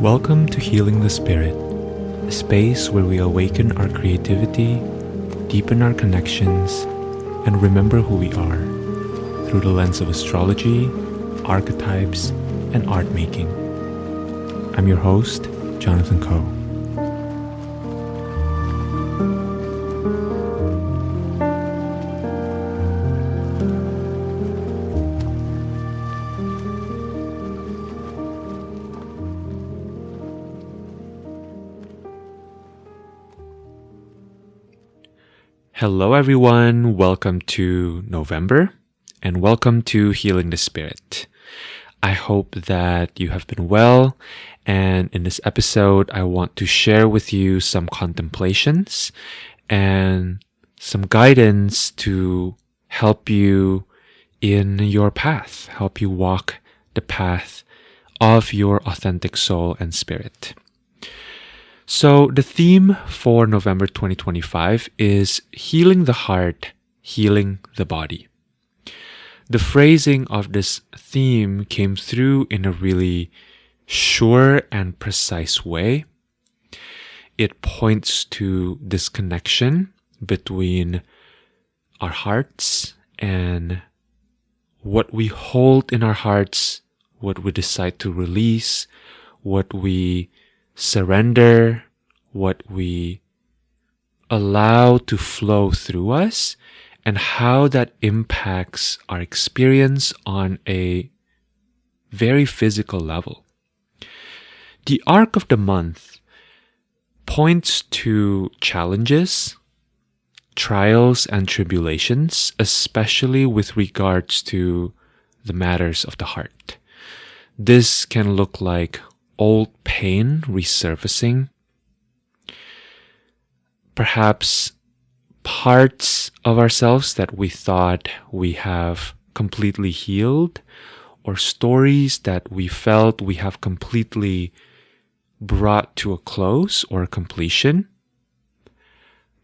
Welcome to Healing the Spirit, a space where we awaken our creativity, deepen our connections, and remember who we are through the lens of astrology, archetypes, and art making. I'm your host, Jonathan Coe. Hello everyone, welcome to November, and welcome to Healing the Spirit. I hope that you have been well, and in this episode I want to share with you some contemplations and some guidance to help you in your path, help you walk the path of your authentic soul and spirit. So the theme for November 2025 is healing the heart, healing the body. The phrasing of this theme came through in a really sure and precise way. It points to this connection between our hearts and what we hold in our hearts, what we decide to release, what we surrender, what we allow to flow through us, and how that impacts our experience on a very physical level. The arc of the month points to challenges, trials, and tribulations, especially with regards to the matters of the heart. This can look like old pain resurfacing, perhaps parts of ourselves that we thought we have completely healed, or stories that we felt we have completely brought to a close or a completion,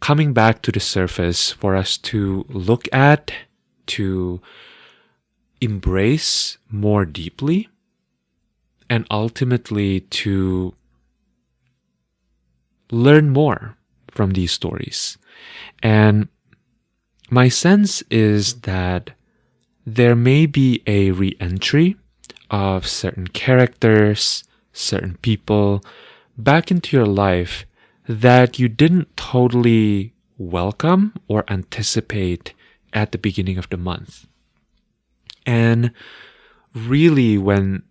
coming back to the surface for us to look at, to embrace more deeply, and ultimately to learn more from these stories. And my sense is that there may be a re-entry of certain characters, certain people back into your life that you didn't totally welcome or anticipate at the beginning of the month. And really, when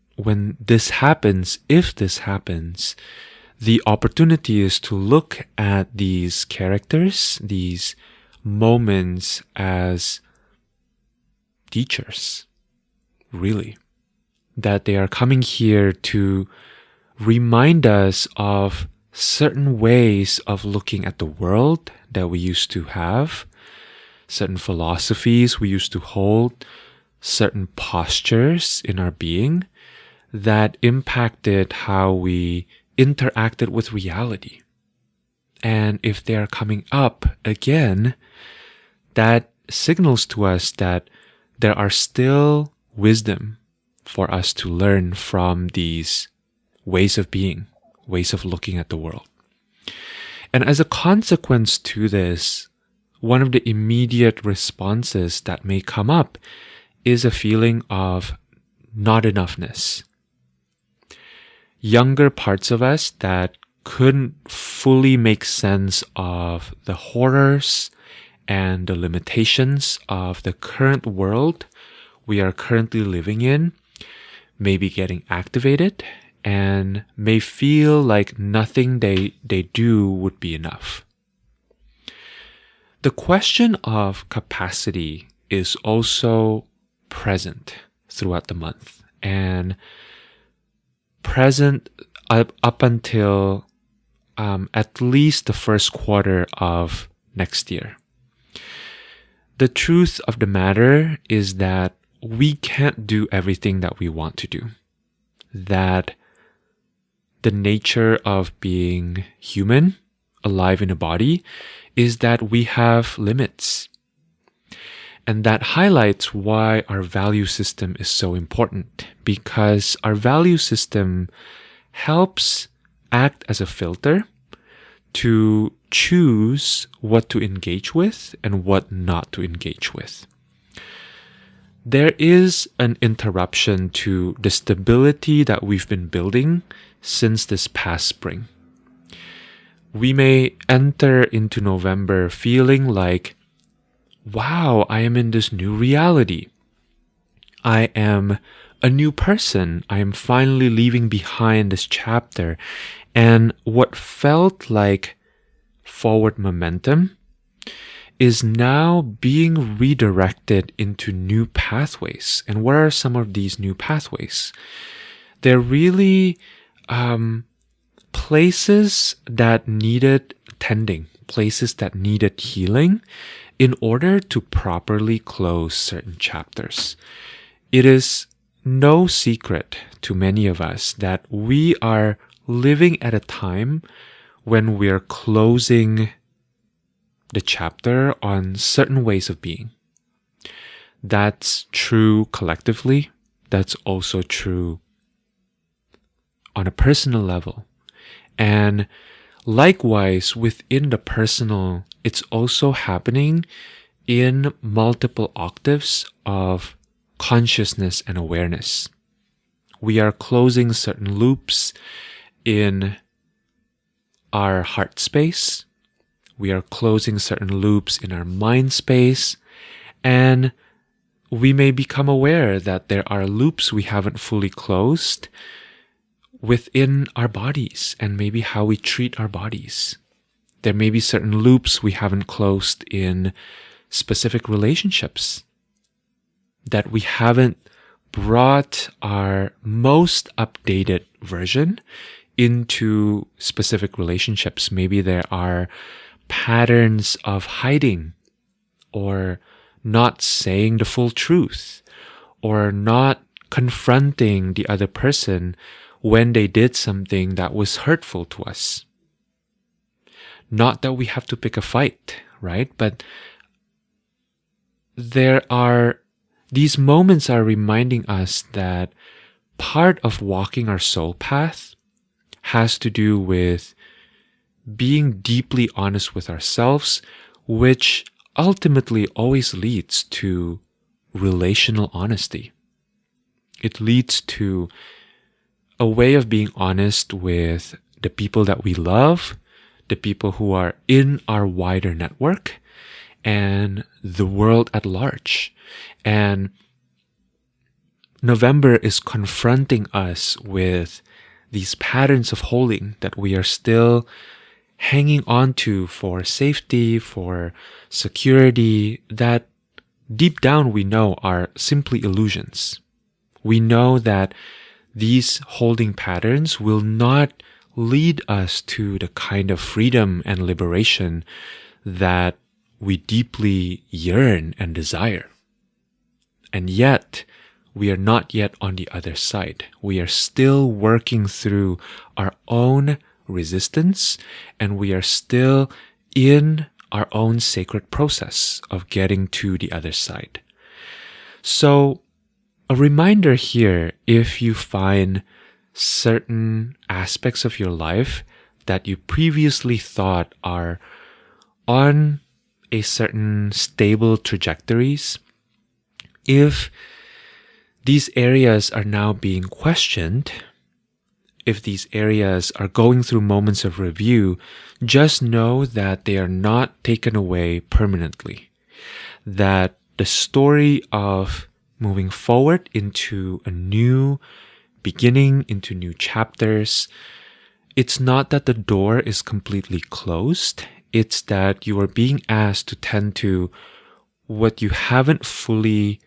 this happens, if this happens, the opportunity is to look at these characters, these moments as teachers, really. That they are coming here to remind us of certain ways of looking at the world that we used to have, certain philosophies we used to hold, certain postures in our being that impacted how we interacted with reality. And if they are coming up again, that signals to us that there are still wisdom for us to learn from these ways of being, ways of looking at the world. And as a consequence to this, one of the immediate responses that may come up is a feeling of not enoughness. Younger parts of us that couldn't fully make sense of the horrors and the limitations of the current world we are currently living in may be getting activated and may feel like nothing they do would be enough. The question of capacity is also present throughout the month, and present up until at least the first quarter of next year. The truth of the matter is that we can't do everything that we want to do. That the nature of being human, alive in a body, is that we have limits. And that highlights why our value system is so important, because our value system helps act as a filter to choose what to engage with and what not to engage with. There is an interruption to the stability that we've been building since this past spring. We may enter into November feeling like, wow, I am in this new reality. I am a new person. I am finally leaving behind this chapter. And what felt like forward momentum is now being redirected into new pathways. And what are some of these new pathways? They're really places that needed tending, places that needed healing in order to properly close certain chapters. It is no secret to many of us that we are living at a time when we're closing the chapter on certain ways of being. That's true collectively. That's also true on a personal level. And likewise, within the personal, it's also happening in multiple octaves of consciousness and awareness. We are closing certain loops in our heart space. We are closing certain loops in our mind space. And we may become aware that there are loops we haven't fully closed within our bodies and maybe how we treat our bodies. There may be certain loops we haven't closed in specific relationships, that we haven't brought our most updated version into specific relationships. Maybe there are patterns of hiding or not saying the full truth or not confronting the other person when they did something that was hurtful to us. Not that we have to pick a fight, right? But these moments are reminding us that part of walking our soul path has to do with being deeply honest with ourselves, which ultimately always leads to relational honesty. It leads to a way of being honest with the people that we love, the people who are in our wider network, and the world at large. And November is confronting us with these patterns of holding that we are still hanging on to for safety, for security, that deep down we know are simply illusions. We know that these holding patterns will not lead us to the kind of freedom and liberation that we deeply yearn and desire. And yet, we are not yet on the other side. We are still working through our own resistance, and we are still in our own sacred process of getting to the other side. So, a reminder here, if you find certain aspects of your life that you previously thought are on a certain stable trajectories, if these areas are now being questioned, if these areas are going through moments of review, just know that they are not taken away permanently. That the story of moving forward into a new beginning, into new chapters, it's not that the door is completely closed. It's that you are being asked to tend to what you haven't fully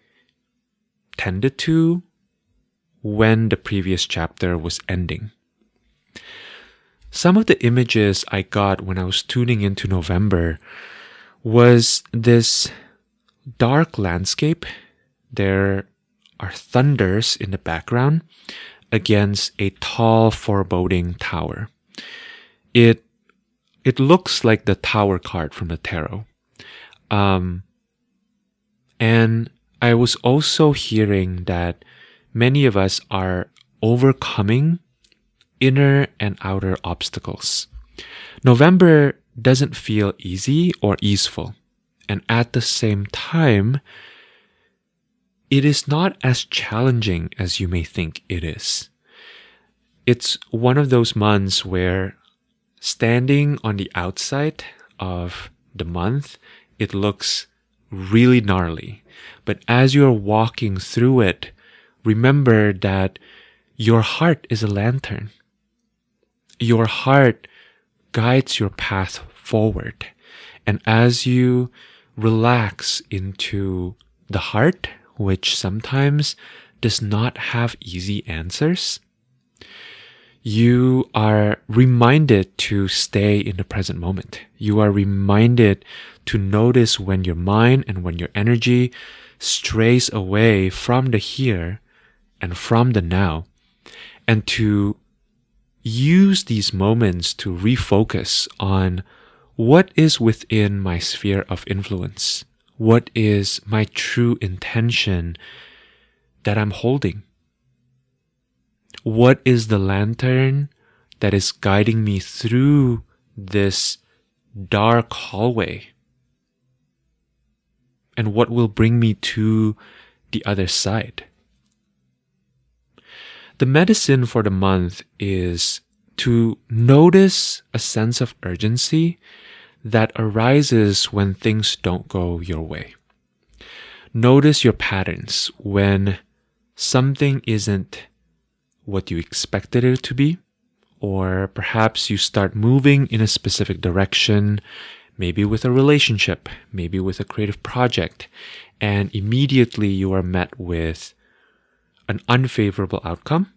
tended to when the previous chapter was ending. Some of the images I got when I was tuning into November was this dark landscape. There are thunders in the background against a tall, foreboding tower. It looks like the tower card from the tarot. And I was also hearing that many of us are overcoming inner and outer obstacles. November doesn't feel easy or easeful. And at the same time, it is not as challenging as you may think it is. It's one of those months where standing on the outside of the month, it looks really gnarly. But as you're walking through it, remember that your heart is a lantern. Your heart guides your path forward. And as you relax into the heart, which sometimes does not have easy answers, you are reminded to stay in the present moment. You are reminded to notice when your mind and when your energy strays away from the here and from the now, and to use these moments to refocus on what is within my sphere of influence. What is my true intention that I'm holding? What is the lantern that is guiding me through this dark hallway? And what will bring me to the other side? The medicine for the month is to notice a sense of urgency that arises when things don't go your way. Notice your patterns when something isn't what you expected it to be, or perhaps you start moving in a specific direction, maybe with a relationship, maybe with a creative project, and immediately you are met with an unfavorable outcome.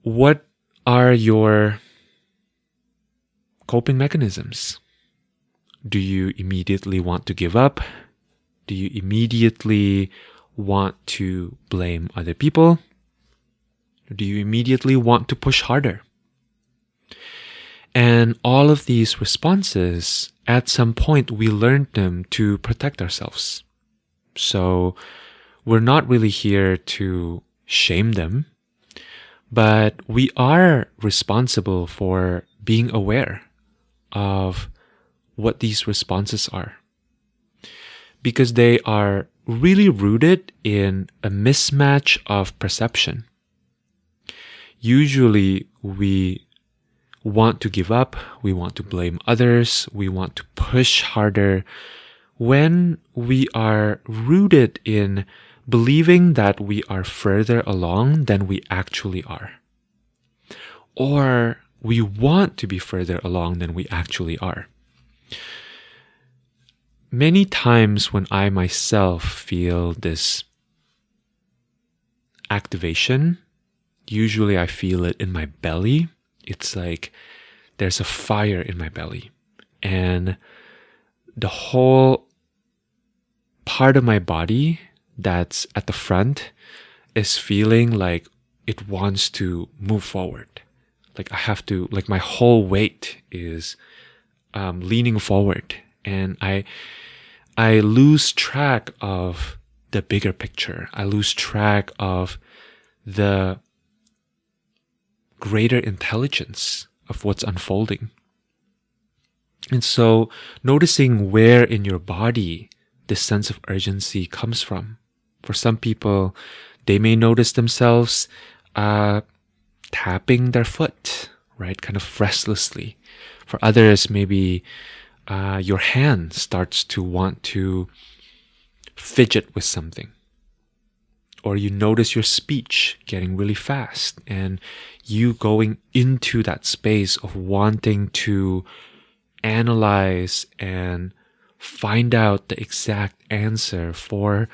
What are your coping mechanisms? Do you immediately want to give up? Do you immediately want to blame other people? Do you immediately want to push harder? And all of these responses, at some point, we learned them to protect ourselves. So we're not really here to shame them, but we are responsible for being aware of what these responses are, because they are really rooted in a mismatch of perception. Usually we want to give up, we want to blame others, we want to push harder when we are rooted in believing that we are further along than we actually are. Or we want to be further along than we actually are. Many times when I myself feel this activation, usually I feel it in my belly. It's like there's a fire in my belly, and the whole part of my body that's at the front is feeling like it wants to move forward. Like I have to, like my whole weight is leaning forward, and I lose track of the bigger picture. I lose track of the greater intelligence of what's unfolding. And so noticing where in your body this sense of urgency comes from. For some people, they may notice themselves tapping their foot, right? Kind of restlessly. For others, maybe your hand starts to want to fidget with something. Or you notice your speech getting really fast and you going into that space of wanting to analyze and find out the exact answer for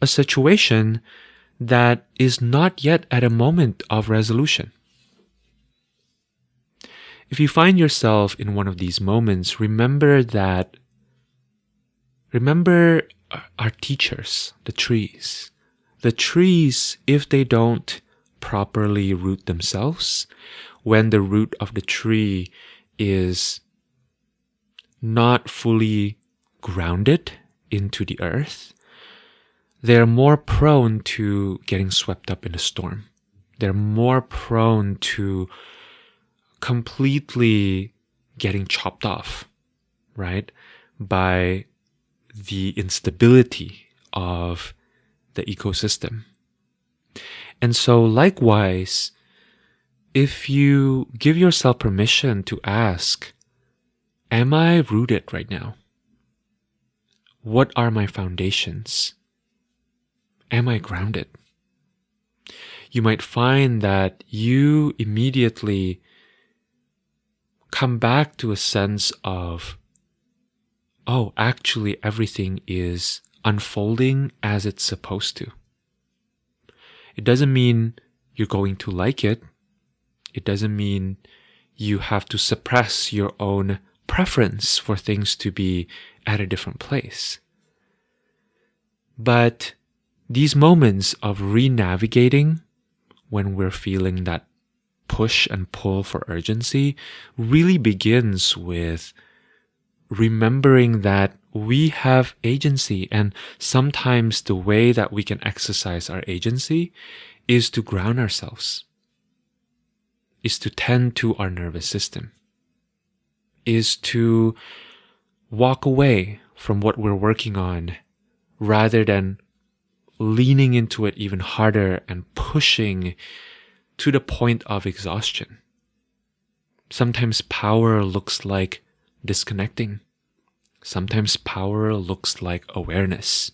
a situation that is not yet at a moment of resolution. If you find yourself in one of these moments, remember our teachers, the trees. The trees, if they don't properly root themselves, when the root of the tree is not fully grounded into the earth, they're more prone to getting swept up in a storm. They're more prone to completely getting chopped off, right? By the instability of the ecosystem. And so likewise, if you give yourself permission to ask, am I rooted right now? What are my foundations? Am I grounded? You might find that you immediately come back to a sense of, oh, actually everything is unfolding as it's supposed to. It doesn't mean you're going to like it. It doesn't mean you have to suppress your own preference for things to be at a different place. But these moments of re-navigating when we're feeling that push and pull for urgency really begins with remembering that we have agency, and sometimes the way that we can exercise our agency is to ground ourselves, is to tend to our nervous system, is to walk away from what we're working on rather than leaning into it even harder and pushing to the point of exhaustion. Sometimes power looks like disconnecting. Sometimes power looks like awareness.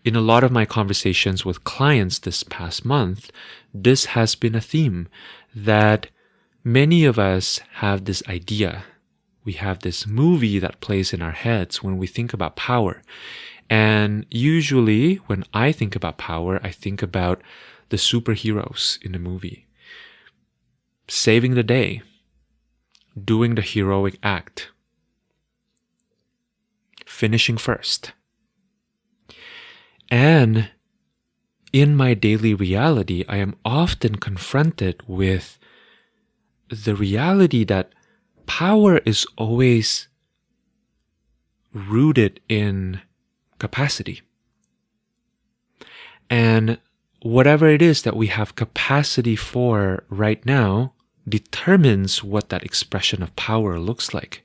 In a lot of my conversations with clients this past month, this has been a theme that many of us have this idea. We have this movie that plays in our heads when we think about power. And usually when I think about power, I think about the superheroes in the movie. Saving the day, doing the heroic act, finishing first. And in my daily reality, I am often confronted with the reality that power is always rooted in capacity. And whatever it is that we have capacity for right now determines what that expression of power looks like.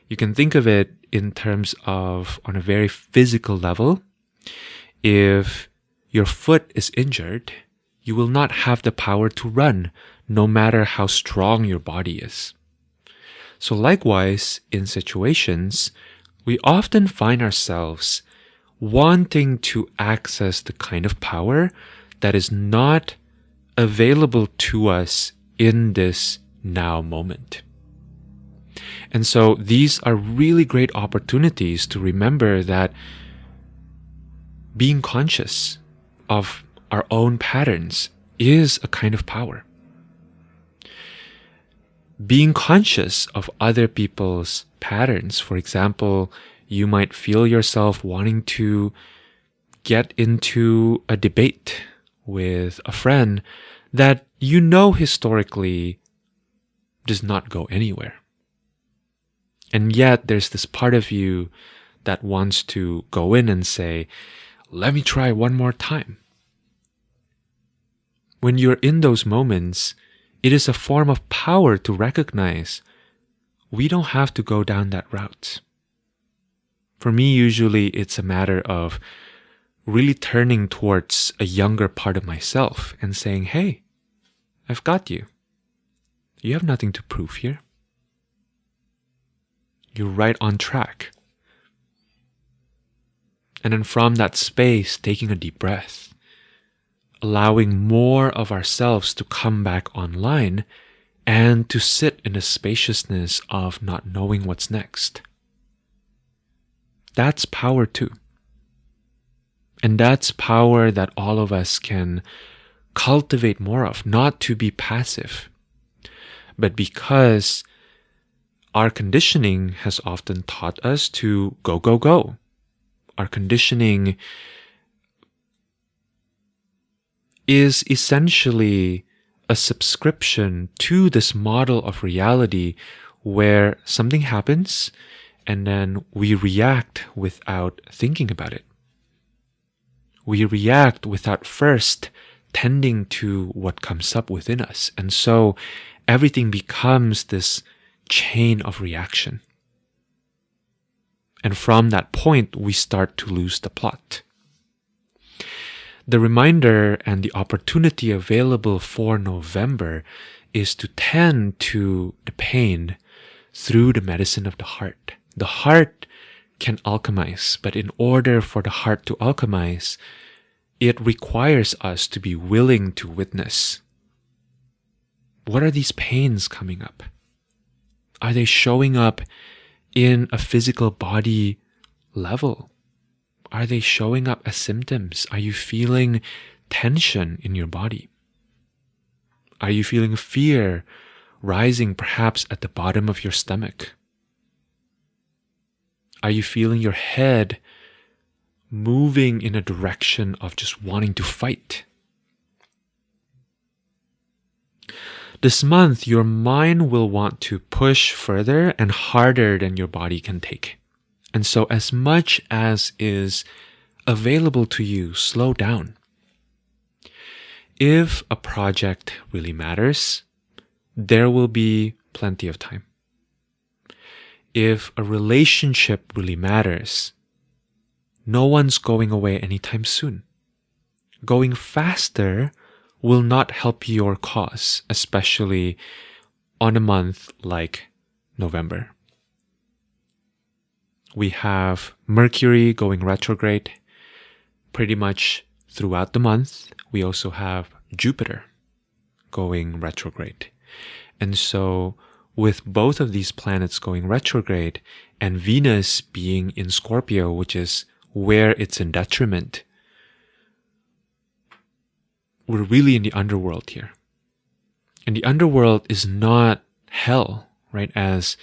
You can think of it in terms of, on a very physical level, if your foot is injured, you will not have the power to run, no matter how strong your body is. So likewise, in situations, we often find ourselves wanting to access the kind of power that is not available to us in this now moment. And so these are really great opportunities to remember that being conscious of our own patterns is a kind of power. Being conscious of other people's patterns, for example, you might feel yourself wanting to get into a debate with a friend that you know historically does not go anywhere. And yet there's this part of you that wants to go in and say, let me try one more time. When you're in those moments, it is a form of power to recognize we don't have to go down that route. For me, usually it's a matter of really turning towards a younger part of myself and saying, hey, I've got you. You have nothing to prove here. You're right on track. And then from that space, taking a deep breath, allowing more of ourselves to come back online and to sit in the spaciousness of not knowing what's next. That's power too. And that's power that all of us can cultivate more of, not to be passive, but because our conditioning has often taught us to go, go, go. Our conditioning is essentially a subscription to this model of reality where something happens and then we react without thinking about it. We react without first tending to what comes up within us. And so everything becomes this chain of reaction. And from that point, we start to lose the plot. The reminder and the opportunity available for November is to tend to the pain through the medicine of the heart. The heart can alchemize, but in order for the heart to alchemize, it requires us to be willing to witness. What are these pains coming up? Are they showing up in a physical body level? Are they showing up as symptoms? Are you feeling tension in your body? Are you feeling fear rising perhaps at the bottom of your stomach? Are you feeling your head moving in a direction of just wanting to fight? This month, your mind will want to push further and harder than your body can take. And so as much as is available to you, slow down. If a project really matters, there will be plenty of time. If a relationship really matters, no one's going away anytime soon. Going faster will not help your cause, especially on a month like November. We have Mercury going retrograde pretty much throughout the month. We also have Jupiter going retrograde. And so with both of these planets going retrograde and Venus being in Scorpio, which is where it's in detriment, we're really in the underworld here. And the underworld is not hell, right? As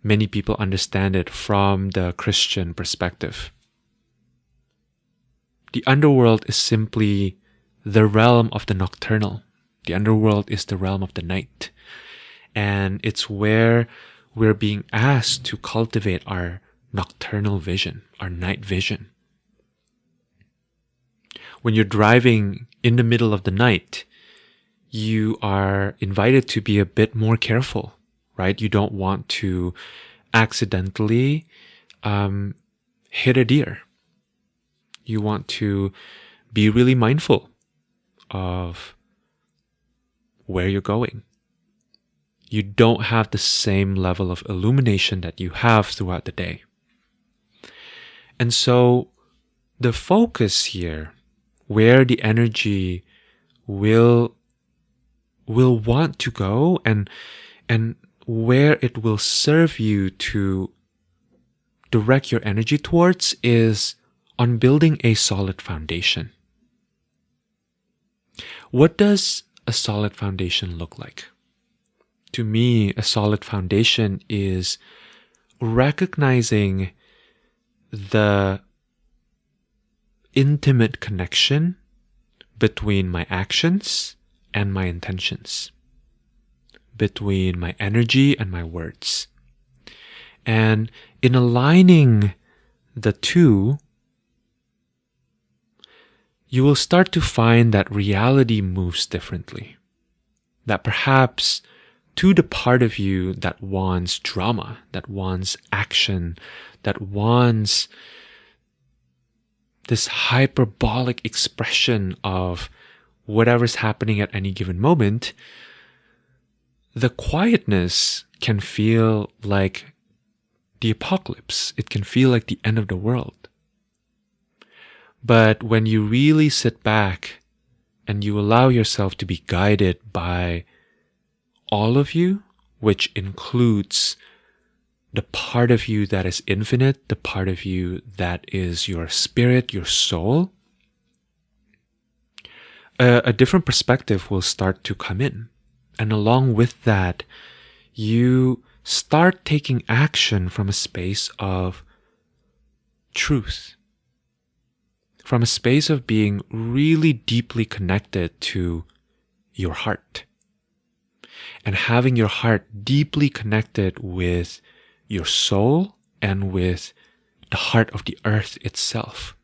many people understand it from the Christian perspective. The underworld is simply the realm of the nocturnal. The underworld is the realm of the night. And it's where we're being asked to cultivate our nocturnal vision, our night vision. When you're driving in the middle of the night, you are invited to be a bit more careful, right? You don't want to accidentally hit a deer. You want to be really mindful of where you're going. You don't have the same level of illumination that you have throughout the day. And so the focus here, where the energy will want to go and where it will serve you to direct your energy towards, is on building a solid foundation. What does a solid foundation look like? To me, a solid foundation is recognizing the intimate connection between my actions and my intentions, between my energy and my words. And in aligning the two, you will start to find that reality moves differently. That perhaps to the part of you that wants drama, that wants action, that wants this hyperbolic expression of whatever's happening at any given moment, the quietness can feel like the apocalypse. It can feel like the end of the world. But when you really sit back and you allow yourself to be guided by all of you, which includes the part of you that is infinite, the part of you that is your spirit, your soul, a different perspective will start to come in. And along with that, you start taking action from a space of truth, from a space of being really deeply connected to your heart. And having your heart deeply connected with your soul and with the heart of the earth itself.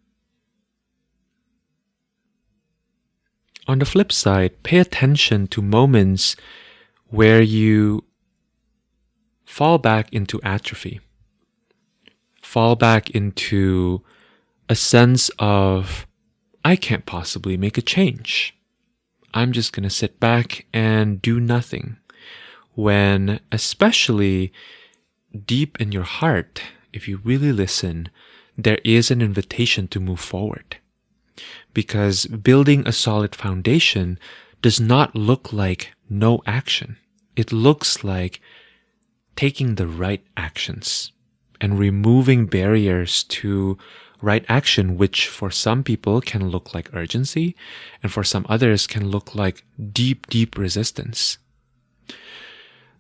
On the flip side, pay attention to moments where you fall back into atrophy, fall back into a sense of, I can't possibly make a change. I'm just going to sit back and do nothing. When, especially deep in your heart, if you really listen, there is an invitation to move forward. Because building a solid foundation does not look like no action. It looks like taking the right actions and removing barriers to right action, which for some people can look like urgency, and for some others can look like deep, deep resistance.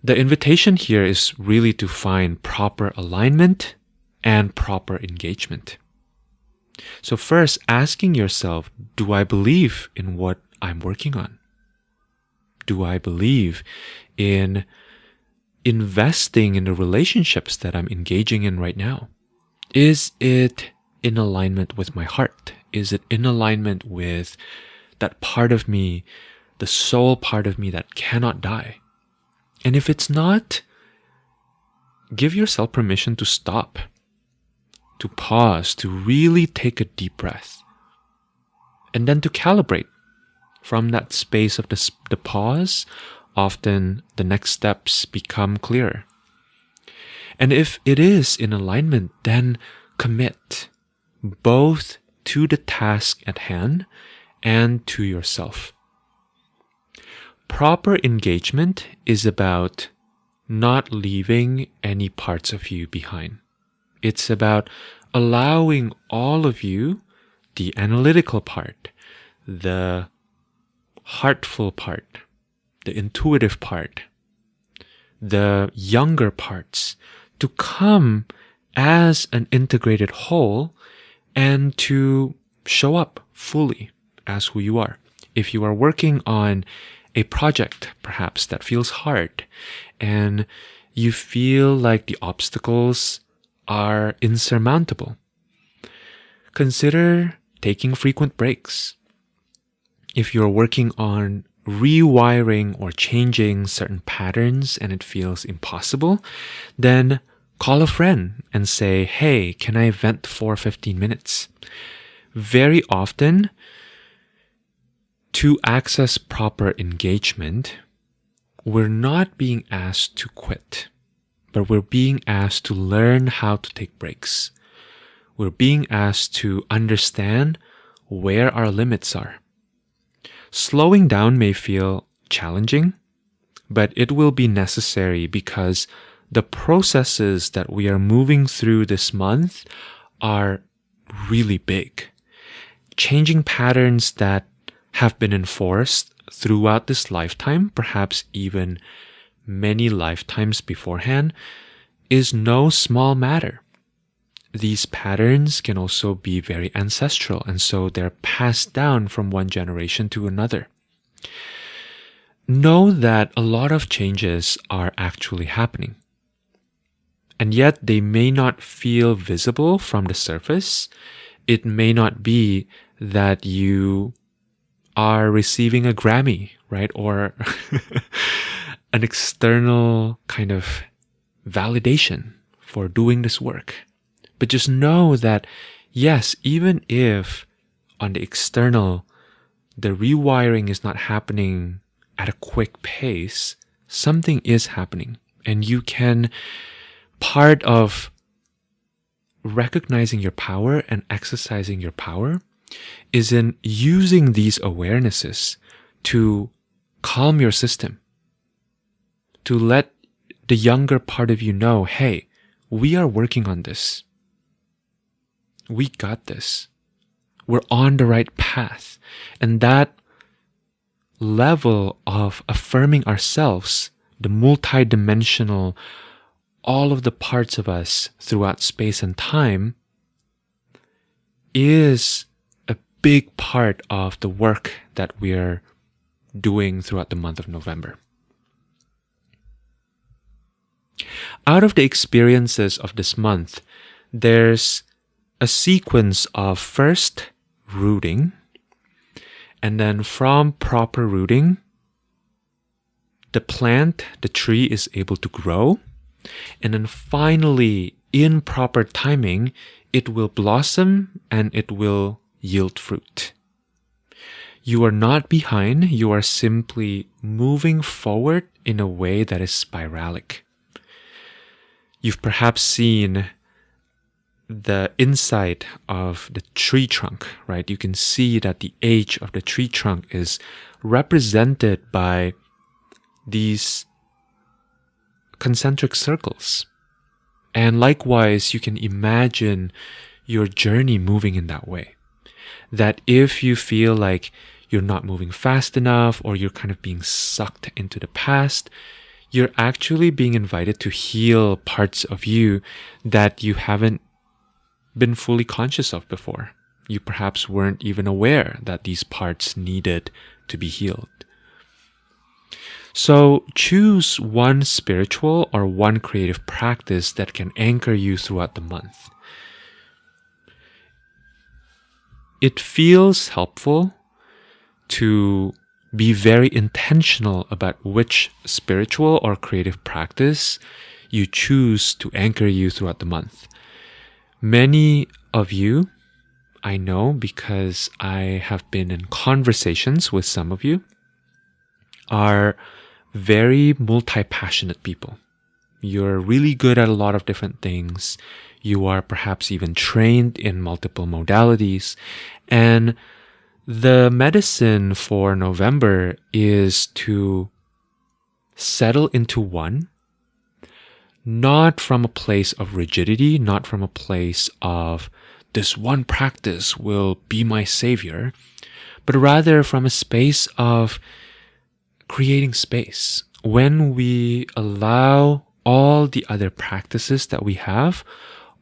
The invitation here is really to find proper alignment and proper engagement. So first, asking yourself, do I believe in what I'm working on? Do I believe in investing in the relationships that I'm engaging in right now? Is it in alignment with my heart? Is it in alignment with that part of me, the soul part of me that cannot die? And if it's not, give yourself permission to stop, to pause, to really take a deep breath, and then to calibrate. From that space of the pause, often the next steps become clearer. And if it is in alignment, then commit both to the task at hand and to yourself. Proper engagement is about not leaving any parts of you behind. It's about allowing all of you, the analytical part, the heartful part, the intuitive part, the younger parts, to come as an integrated whole and to show up fully as who you are. If you are working on a project, perhaps, that feels hard, and you feel like the obstacles are insurmountable, consider taking frequent breaks. If you're working on rewiring or changing certain patterns and it feels impossible, then call a friend and say, hey, can I vent for 15 minutes? Very often, to access proper engagement, we're not being asked to quit, but we're being asked to learn how to take breaks. We're being asked to understand where our limits are. Slowing down may feel challenging, but it will be necessary because the processes that we are moving through this month are really big. Changing patterns that have been enforced throughout this lifetime, perhaps even many lifetimes beforehand, is no small matter. These patterns can also be very ancestral, and so they're passed down from one generation to another. Know that a lot of changes are actually happening, and yet they may not feel visible from the surface. It may not be that you are receiving a Grammy, right? Or an external kind of validation for doing this work. But just know that, yes, even if on the external, the rewiring is not happening at a quick pace, something is happening. And you can, part of recognizing your power and exercising your power is in using these awarenesses to calm your system, to let the younger part of you know, hey, we are working on this. We got this. We're on the right path. And that level of affirming ourselves, the multidimensional, all of the parts of us throughout space and time, is a big part of the work that we're doing throughout the month of November. Out of the experiences of this month, there's a sequence of first rooting, And then from proper rooting, the plant, the tree is able to grow. And then finally, in proper timing, it will blossom and it will yield fruit. You are not behind, you are simply moving forward in a way that is spiralic. You've perhaps seen the inside of the tree trunk, right? You can see that the age of the tree trunk is represented by these concentric circles. And likewise, you can imagine your journey moving in that way. That if you feel like you're not moving fast enough or you're kind of being sucked into the past, you're actually being invited to heal parts of you that you haven't been fully conscious of before. You perhaps weren't even aware that these parts needed to be healed. So choose one spiritual or one creative practice that can anchor you throughout the month. It feels helpful to be very intentional about which spiritual or creative practice you choose to anchor you throughout the month. Many of you, I know because I have been in conversations with some of you, are very multi-passionate people. You're really good at a lot of different things. You are perhaps even trained in multiple modalities. And the medicine for November is to settle into one, not from a place of rigidity, not from a place of this one practice will be my savior, but rather from a space of creating space. When we allow all the other practices that we have,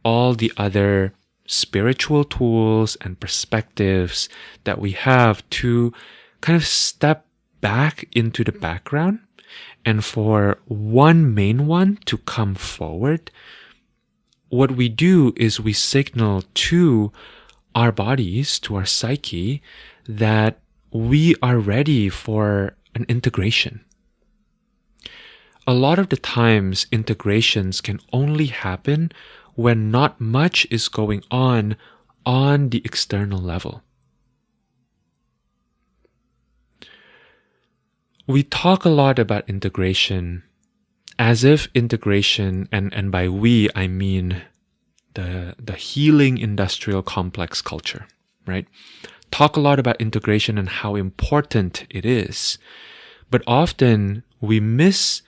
all the other spiritual tools and perspectives that we have to kind of step back into the background and for one main one to come forward, what we do is we signal to our bodies, to our psyche, that we are ready for an integration. A lot of the times, integrations can only happen when not much is going on the external level. We talk a lot about integration as if integration, and by we, I mean the healing industrial complex culture, right? Talk a lot about integration and how important it is. But often we miss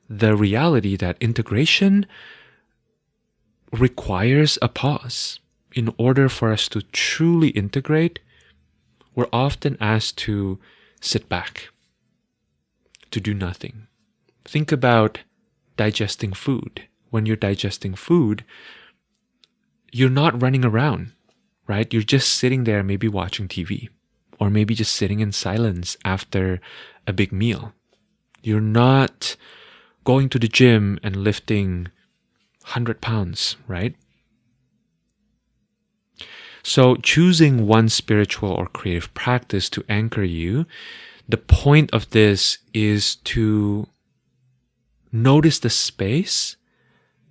the reality that integration requires a pause. In order for us to truly integrate, we're often asked to sit back, to do nothing. Think about digesting food. When you're digesting food, you're not running around, right? You're just sitting there, maybe watching TV, or maybe just sitting in silence after a big meal. You're not going to the gym and lifting 100 pounds, right? So choosing one spiritual or creative practice to anchor you, the point of this is to notice the space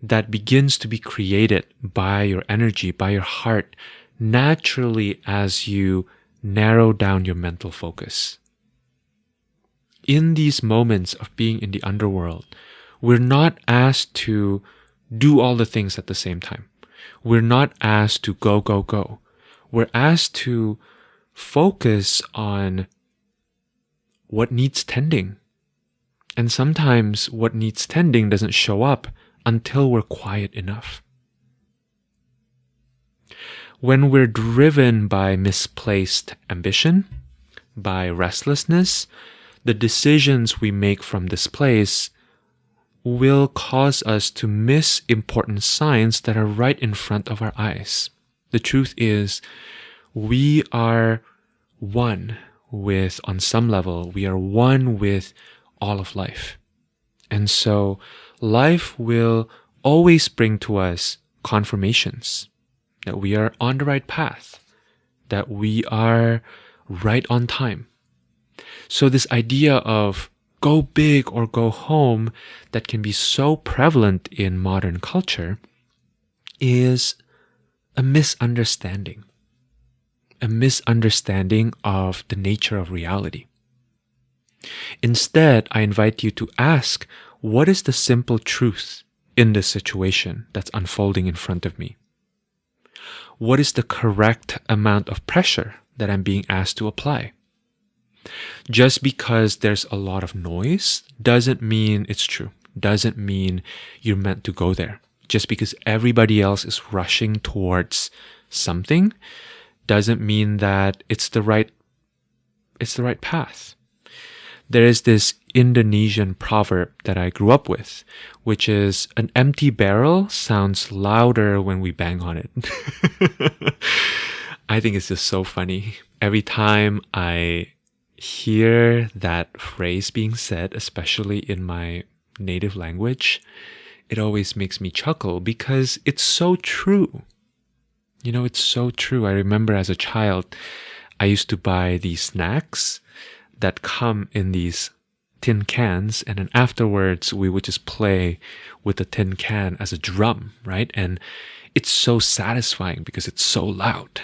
that begins to be created by your energy, by your heart, naturally as you narrow down your mental focus. In these moments of being in the underworld, we're not asked to do all the things at the same time. We're not asked to go, go, go. We're asked to focus on what needs tending. And sometimes what needs tending doesn't show up until we're quiet enough. When we're driven by misplaced ambition, by restlessness, the decisions we make from this place will cause us to miss important signs that are right in front of our eyes. The truth is, we are one with, on some level, we are one with all of life. And so life will always bring to us confirmations that we are on the right path, that we are right on time, So this idea of go big or go home that can be so prevalent in modern culture is a misunderstanding. A misunderstanding of the nature of reality. Instead, I invite you to ask, what is the simple truth in this situation that's unfolding in front of me? What is the correct amount of pressure that I'm being asked to apply? Just because there's a lot of noise doesn't mean it's true. Doesn't mean you're meant to go there. Just because everybody else is rushing towards something doesn't mean that it's the right path. There is this Indonesian proverb that I grew up with, which is an empty barrel sounds louder when we bang on it. I think it's just so funny. Every time I hear that phrase being said, especially in my native language, it always makes me chuckle because it's so true. You know, it's so true. I remember as a child, I used to buy these snacks that come in these tin cans, and then afterwards we would just play with the tin can as a drum, right? And it's so satisfying because it's so loud.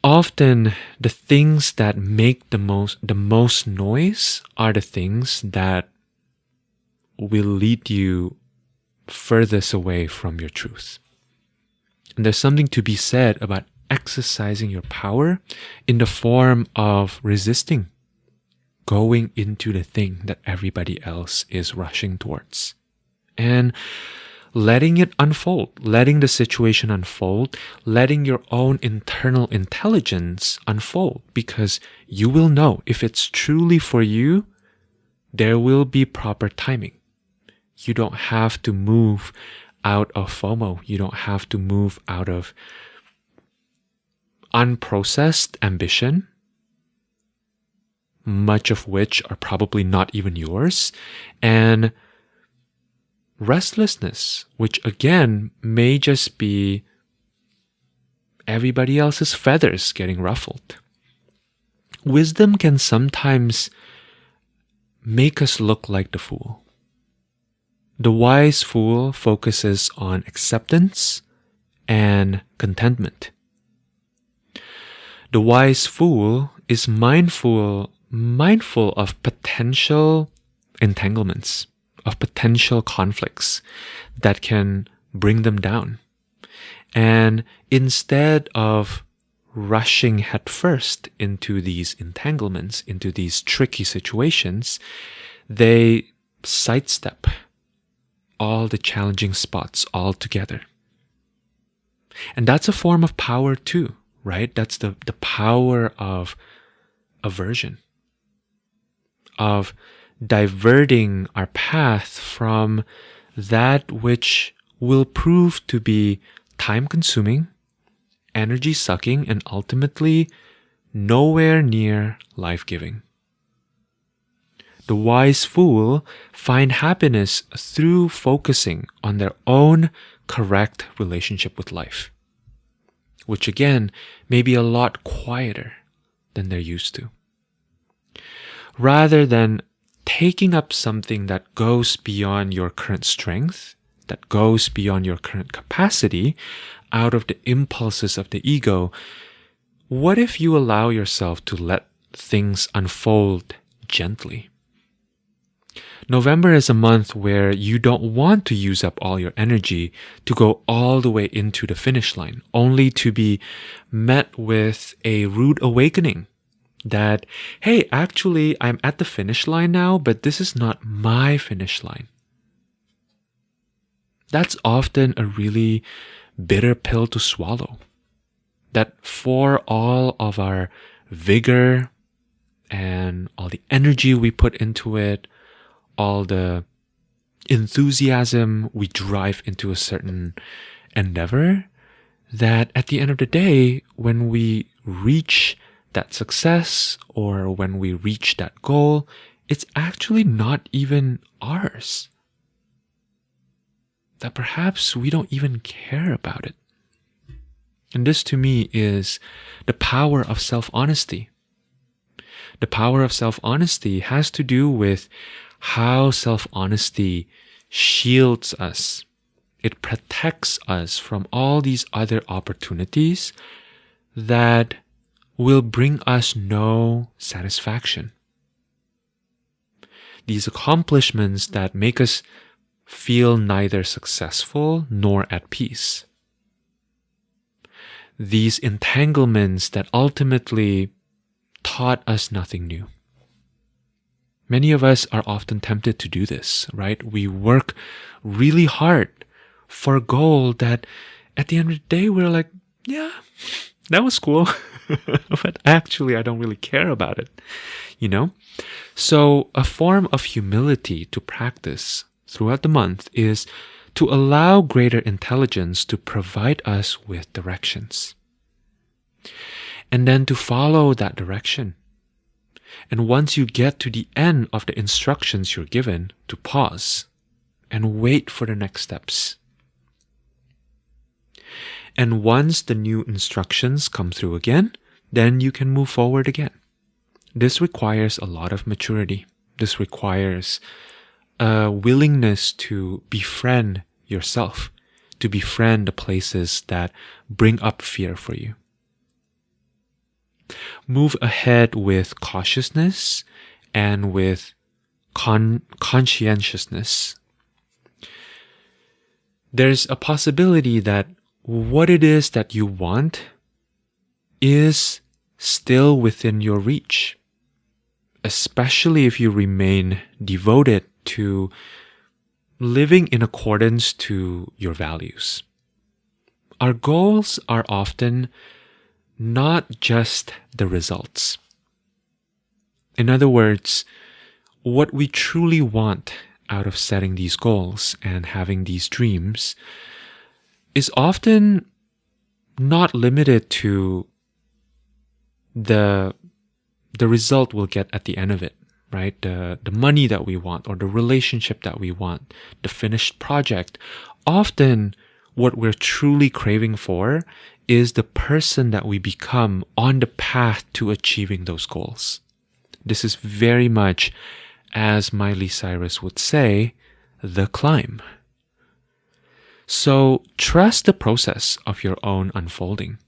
Often the things that make the most noise are the things that will lead you furthest away from your truth. And there's something to be said about exercising your power in the form of resisting going into the thing that everybody else is rushing towards and letting it unfold, letting the situation unfold, letting your own internal intelligence unfold, because you will know if it's truly for you, there will be proper timing. You don't have to move out of FOMO. You don't have to move out of unprocessed ambition, much of which are probably not even yours, and restlessness, which again may just be everybody else's feathers getting ruffled. Wisdom can sometimes make us look like the fool. The wise fool focuses on acceptance and contentment. The wise fool is mindful of potential entanglements, of potential conflicts that can bring them down. And instead of rushing headfirst into these entanglements, into these tricky situations, they sidestep all the challenging spots altogether. And that's a form of power too, right? That's the power of aversion, of diverting our path from that which will prove to be time-consuming, energy-sucking, and ultimately nowhere near life-giving. The wise fool find happiness through focusing on their own correct relationship with life, which again may be a lot quieter than they're used to. Rather than taking up something that goes beyond your current strength, that goes beyond your current capacity, out of the impulses of the ego, what if you allow yourself to let things unfold gently? November is a month where you don't want to use up all your energy to go all the way into the finish line, only to be met with a rude awakening that, hey, actually, I'm at the finish line now, but this is not my finish line. That's often a really bitter pill to swallow. That for all of our vigor and all the energy we put into it, all the enthusiasm we drive into a certain endeavor, that at the end of the day, when we reach that success or when we reach that goal, it's actually not even ours. That perhaps we don't even care about it. And this to me is the power of self-honesty. The power of self-honesty has to do with how self-honesty shields us. It protects us from all these other opportunities that will bring us no satisfaction. These accomplishments that make us feel neither successful nor at peace. These entanglements that ultimately taught us nothing new. Many of us are often tempted to do this, right? We work really hard for a goal that at the end of the day, we're like, yeah, that was cool. But actually, I don't really care about it, you know? So a form of humility to practice throughout the month is to allow greater intelligence to provide us with directions. And then to follow that direction. And once you get to the end of the instructions you're given, to pause and wait for the next steps. And once the new instructions come through again, then you can move forward again. This requires a lot of maturity. This requires a willingness to befriend yourself, to befriend the places that bring up fear for you. Move ahead with cautiousness and with conscientiousness. There's a possibility that what it is that you want is still within your reach, especially if you remain devoted to living in accordance to your values. Our goals are often not just the results. In other words, what we truly want out of setting these goals and having these dreams is often not limited to the result we'll get at the end of it, right? The money that we want, or the relationship that we want, the finished project. Often what we're truly craving for is the person that we become on the path to achieving those goals. This is very much, as Miley Cyrus would say, the climb. So trust the process of your own unfolding.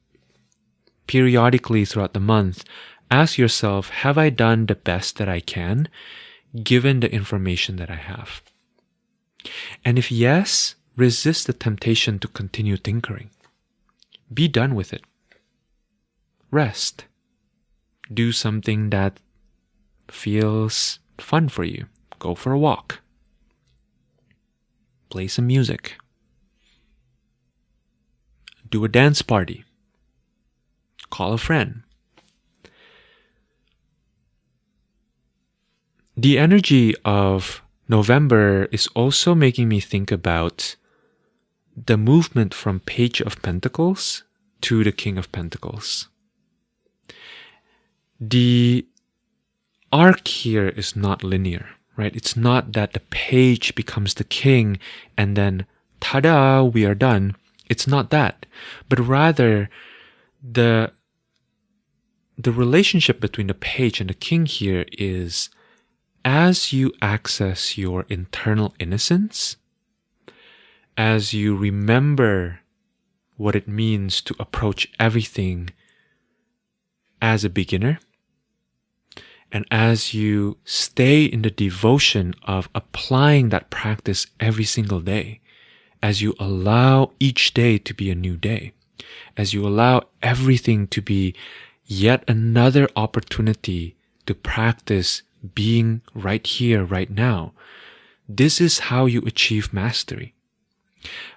Periodically throughout the month, ask yourself, have I done the best that I can, given the information that I have? And if yes, resist the temptation to continue tinkering. Be done with it. Rest. Do something that feels fun for you. Go for a walk. Play some music. Do a dance party. Call a friend. The energy of November is also making me think about the movement from Page of Pentacles to the King of Pentacles. The arc here is not linear, right? It's not that the page becomes the king and then ta-da, we are done. It's not that, but rather the relationship between the page and the king here is, as you access your internal innocence, as you remember what it means to approach everything as a beginner, and as you stay in the devotion of applying that practice every single day, as you allow each day to be a new day, as you allow everything to be yet another opportunity to practice being right here, right now, this is how you achieve mastery.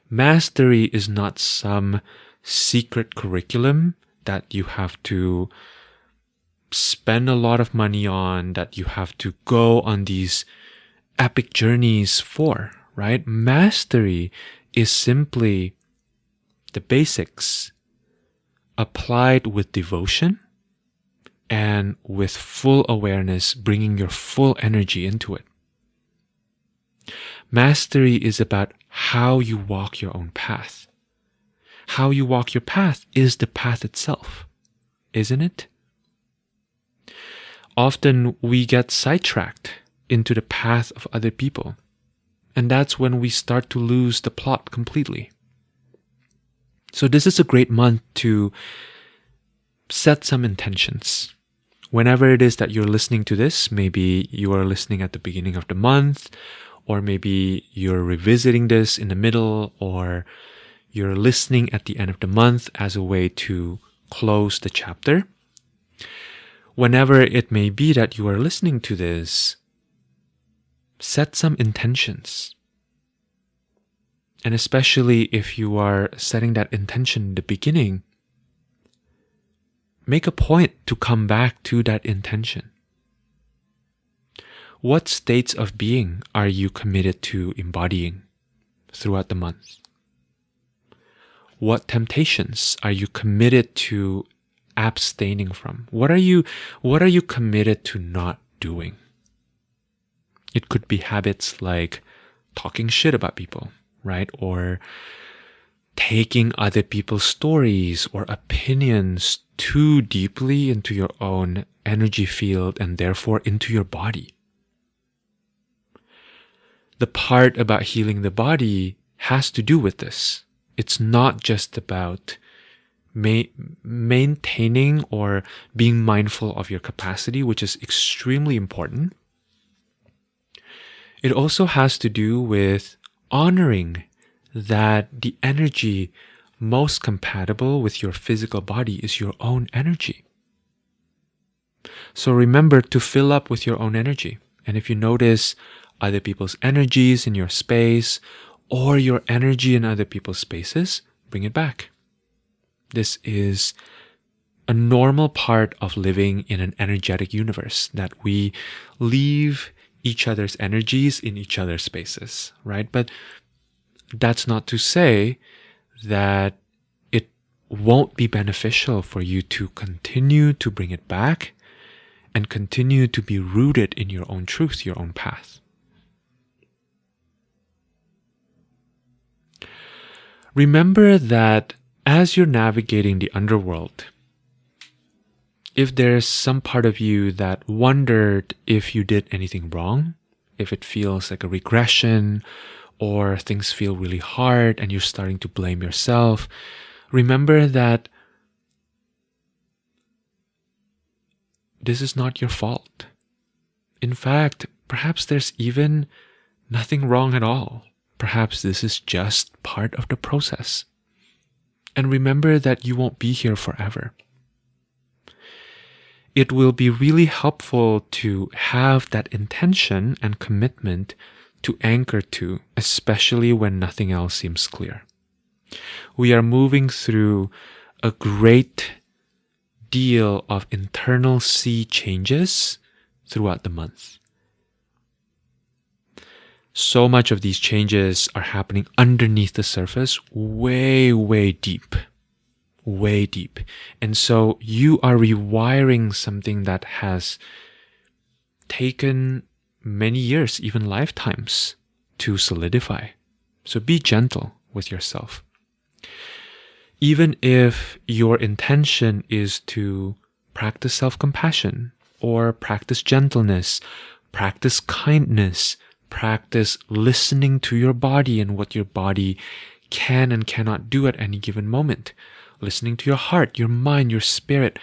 Mastery is not some secret curriculum that you have to spend a lot of money on, that you have to go on these epic journeys for, right? Mastery is simply the basics applied with devotion and with full awareness, bringing your full energy into it. Mastery is about how you walk your own path. How you walk your path is the path itself, isn't it? Often we get sidetracked into the path of other people. And that's when we start to lose the plot completely. So this is a great month to set some intentions. Whenever it is that you're listening to this, maybe you are listening at the beginning of the month, or maybe you're revisiting this in the middle, or you're listening at the end of the month as a way to close the chapter. Whenever it may be that you are listening to this, set some intentions. And especially if you are setting that intention in the beginning, make a point to come back to that intention. What states of being are you committed to embodying throughout the month? What temptations are you committed to abstaining from? What are you committed to not doing? It could be habits like talking shit about people, right? Or taking other people's stories or opinions too deeply into your own energy field and therefore into your body. The part about healing the body has to do with this. It's not just about maintaining or being mindful of your capacity, which is extremely important. It also has to do with honoring that the energy most compatible with your physical body is your own energy. So remember to fill up with your own energy. And if you notice other people's energies in your space or your energy in other people's spaces, bring it back. This is a normal part of living in an energetic universe, that we leave each other's energies in each other's spaces, right? But that's not to say that it won't be beneficial for you to continue to bring it back and continue to be rooted in your own truth, your own path. Remember that as you're navigating the underworld, if there's some part of you that wondered if you did anything wrong, if it feels like a regression, or things feel really hard and you're starting to blame yourself, remember that this is not your fault. In fact, perhaps there's even nothing wrong at all. Perhaps this is just part of the process. And remember that you won't be here forever. It will be really helpful to have that intention and commitment to anchor to, especially when nothing else seems clear. We are moving through a great deal of internal sea changes throughout the month. So much of these changes are happening underneath the surface, way, way deep. Way deep. And so you are rewiring something that has taken many years, even lifetimes, to solidify. So be gentle with yourself. Even if your intention is to practice self-compassion or practice gentleness, practice kindness, practice listening to your body and what your body can and cannot do at any given moment, listening to your heart, your mind, your spirit,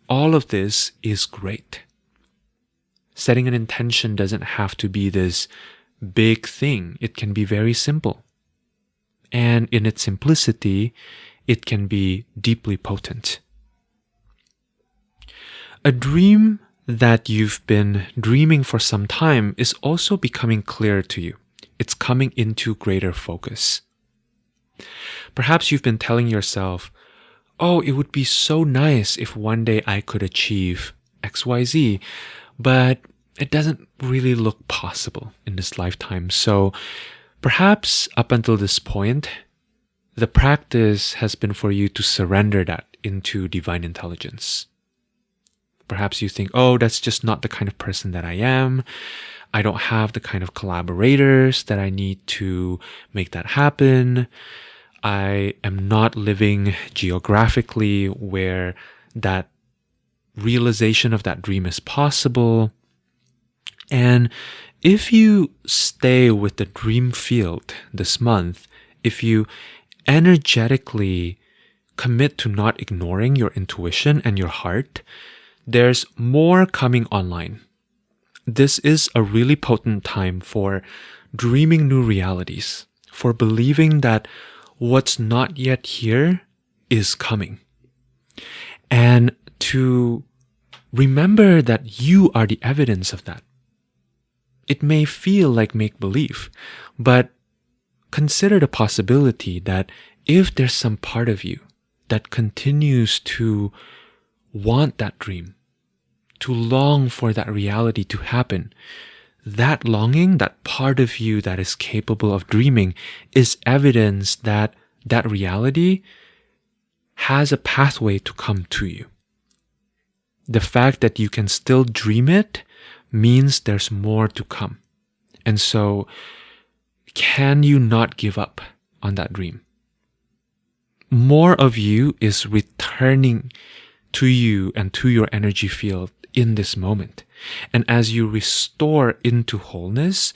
all of this is great. Setting an intention doesn't have to be this big thing. It can be very simple. And in its simplicity, it can be deeply potent. A dream that you've been dreaming for some time is also becoming clearer to you. It's coming into greater focus. Perhaps you've been telling yourself, oh, it would be so nice if one day I could achieve XYZ, but it doesn't really look possible in this lifetime. So perhaps up until this point, the practice has been for you to surrender that into divine intelligence. Perhaps you think, oh, that's just not the kind of person that I am. I don't have the kind of collaborators that I need to make that happen. I am not living geographically where that realization of that dream is possible. And if you stay with the dream field this month, if you energetically commit to not ignoring your intuition and your heart, there's more coming online. This is a really potent time for dreaming new realities, for believing that what's not yet here is coming. And to remember that you are the evidence of that. It may feel like make-believe, but consider the possibility that if there's some part of you that continues to want that dream, to long for that reality to happen, that longing, that part of you that is capable of dreaming, is evidence that that reality has a pathway to come to you. The fact that you can still dream it means there's more to come. And so, can you not give up on that dream? More of you is returning to you and to your energy field in this moment. And as you restore into wholeness,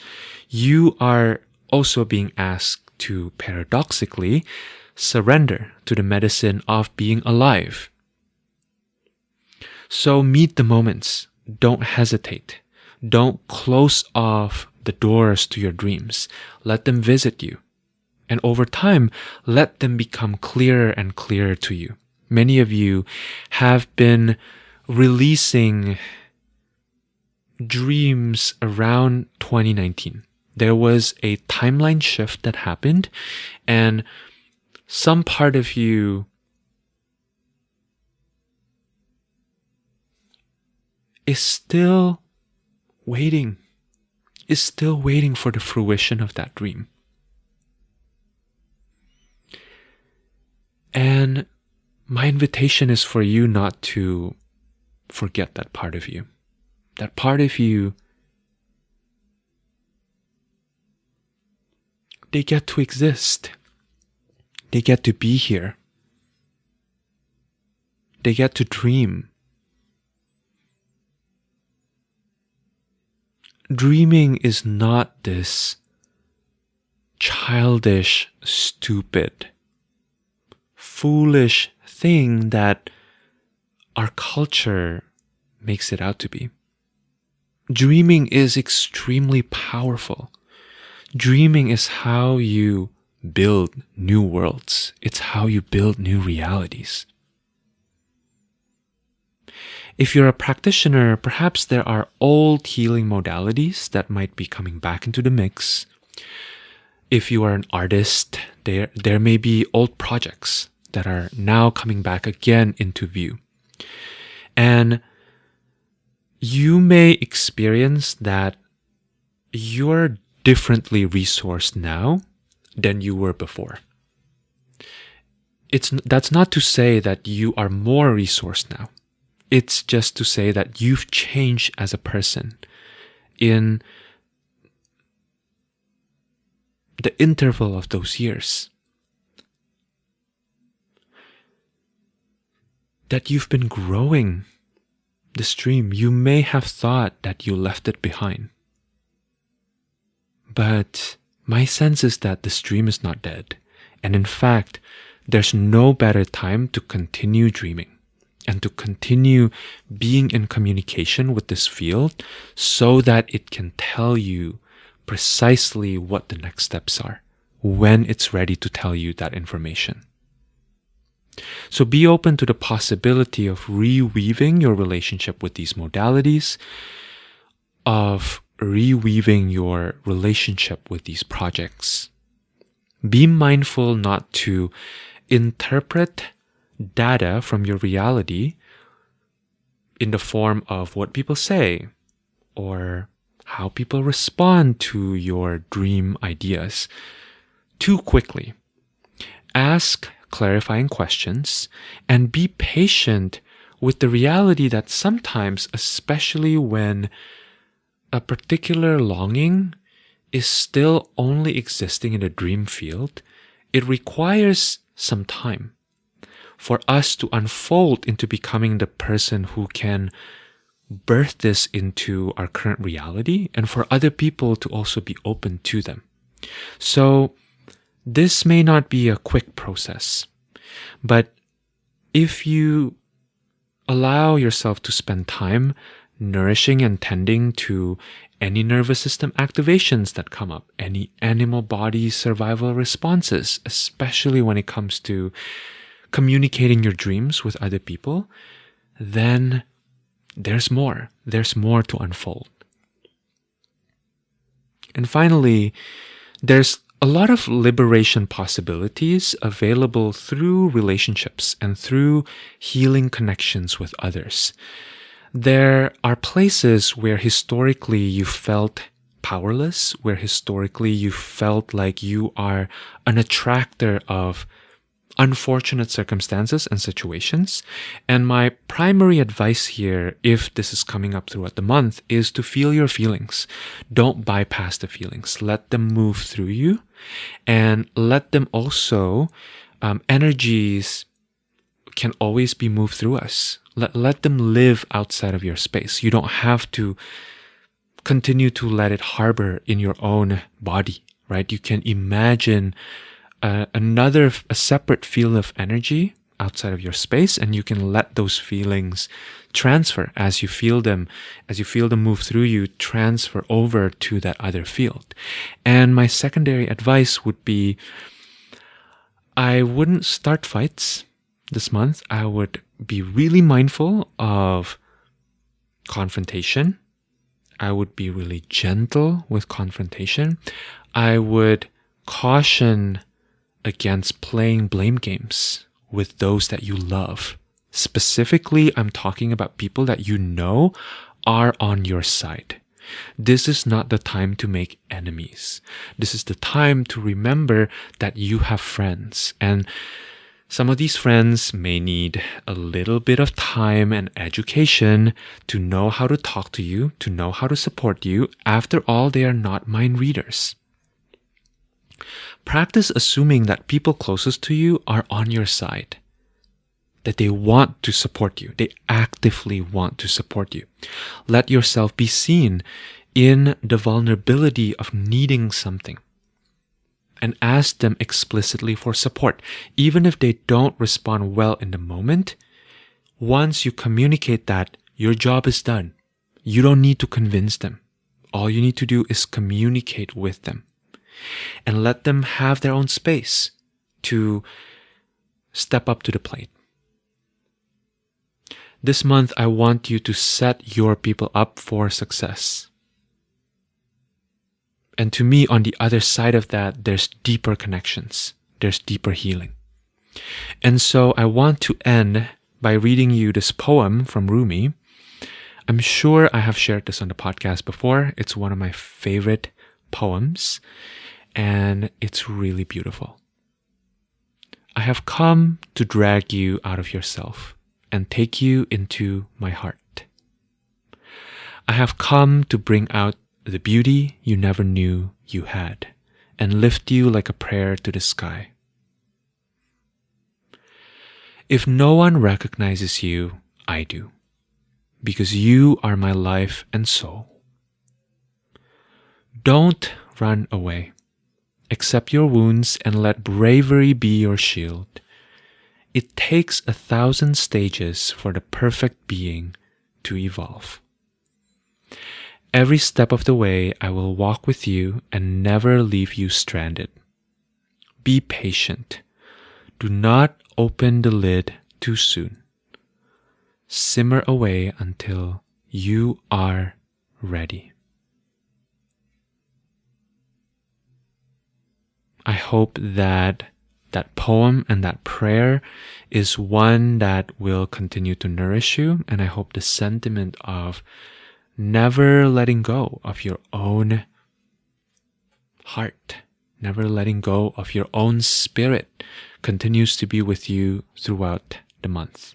you are also being asked to paradoxically surrender to the medicine of being alive. So meet the moments. Don't hesitate. Don't close off the doors to your dreams. Let them visit you. And over time, let them become clearer and clearer to you. Many of you have been releasing dreams around 2019. There was a timeline shift that happened, and some part of you is still waiting for the fruition of that dream. And my invitation is for you not to forget that part of you. That part of you, they get to exist. They get to be here. They get to dream. Dreaming is not this childish, stupid, foolish thing that our culture makes it out to be. Dreaming is extremely powerful. Dreaming is how you build new worlds. It's how you build new realities. If you're a practitioner, perhaps there are old healing modalities that might be coming back into the mix. If you are an artist, there may be old projects that are now coming back again into view. And you may experience that you're differently resourced now than you were before. That's not to say that you are more resourced now. It's just to say that you've changed as a person in the interval of those years. That you've been growing the stream. You may have thought that you left it behind. But my sense is that the stream is not dead. And in fact, there's no better time to continue dreaming and to continue being in communication with this field so that it can tell you precisely what the next steps are when it's ready to tell you that information. So be open to the possibility of reweaving your relationship with these modalities, of reweaving your relationship with these projects. Be mindful not to interpret data from your reality in the form of what people say or how people respond to your dream ideas too quickly. Ask clarifying questions and be patient with the reality that sometimes, especially when a particular longing is still only existing in a dream field, it requires some time for us to unfold into becoming the person who can birth this into our current reality, and for other people to also be open to them. So this may not be a quick process, but if you allow yourself to spend time nourishing and tending to any nervous system activations that come up, any animal body survival responses, especially when it comes to communicating your dreams with other people, then there's more. There's more to unfold. And finally, there's a lot of liberation possibilities available through relationships and through healing connections with others. There are places where historically you felt powerless, where historically you felt like you are an attractor of unfortunate circumstances and situations. And my primary advice here, if this is coming up throughout the month, is to feel your feelings. Don't bypass the feelings. Let them move through you, and let them also, energies can always be moved through us. Let them live outside of your space. You don't have to continue to let it harbor in your own body, right? You can imagine a separate field of energy outside of your space, and you can let those feelings transfer as you feel them move through you, transfer over to that other field. And my secondary advice would be, I wouldn't start fights this month. I would be really mindful of confrontation. I would be really gentle with confrontation. I would caution against playing blame games with those that you love. Specifically, I'm talking about people that you know are on your side. This is not the time to make enemies. This is the time to remember that you have friends, and some of these friends may need a little bit of time and education to know how to talk to you, to know how to support you. After all, they are not mind readers. Practice assuming that people closest to you are on your side, that they want to support you. They actively want to support you. Let yourself be seen in the vulnerability of needing something, and ask them explicitly for support. Even if they don't respond well in the moment, once you communicate that, your job is done. You don't need to convince them. All you need to do is communicate with them, and let them have their own space to step up to the plate. This month, I want you to set your people up for success. And to me, on the other side of that, there's deeper connections. There's deeper healing. And so I want to end by reading you this poem from Rumi. I'm sure I have shared this on the podcast before. It's one of my favorite poems, and it's really beautiful. I have come to drag you out of yourself and take you into my heart. I have come to bring out the beauty you never knew you had, and lift you like a prayer to the sky. If no one recognizes you, I do, because you are my life and soul. Don't run away. Accept your wounds and let bravery be your shield. It takes 1,000 stages for the perfect being to evolve. Every step of the way, I will walk with you and never leave you stranded. Be patient. Do not open the lid too soon. Simmer away until you are ready. I hope that that poem and that prayer is one that will continue to nourish you, and I hope the sentiment of never letting go of your own heart, never letting go of your own spirit continues to be with you throughout the month.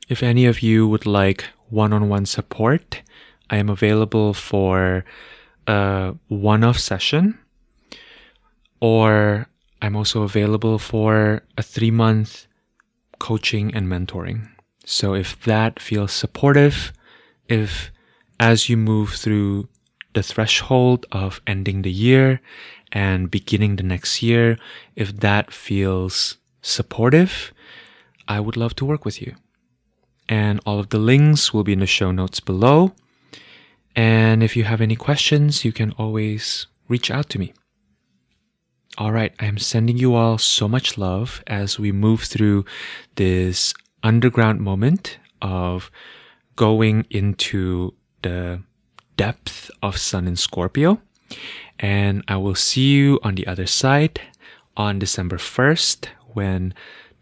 If any of you would like one-on-one support, I am available for a one-off session, or I'm also available for a 3-month coaching and mentoring. So if that feels supportive, if as you move through the threshold of ending the year and beginning the next year, if that feels supportive, I would love to work with you. And all of the links will be in the show notes below. And if you have any questions, you can always reach out to me. All right, I am sending you all so much love as we move through this underground moment of going into the depth of Sun in Scorpio. And I will see you on the other side on December 1st when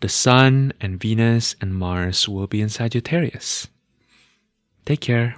the Sun and Venus and Mars will be in Sagittarius. Take care.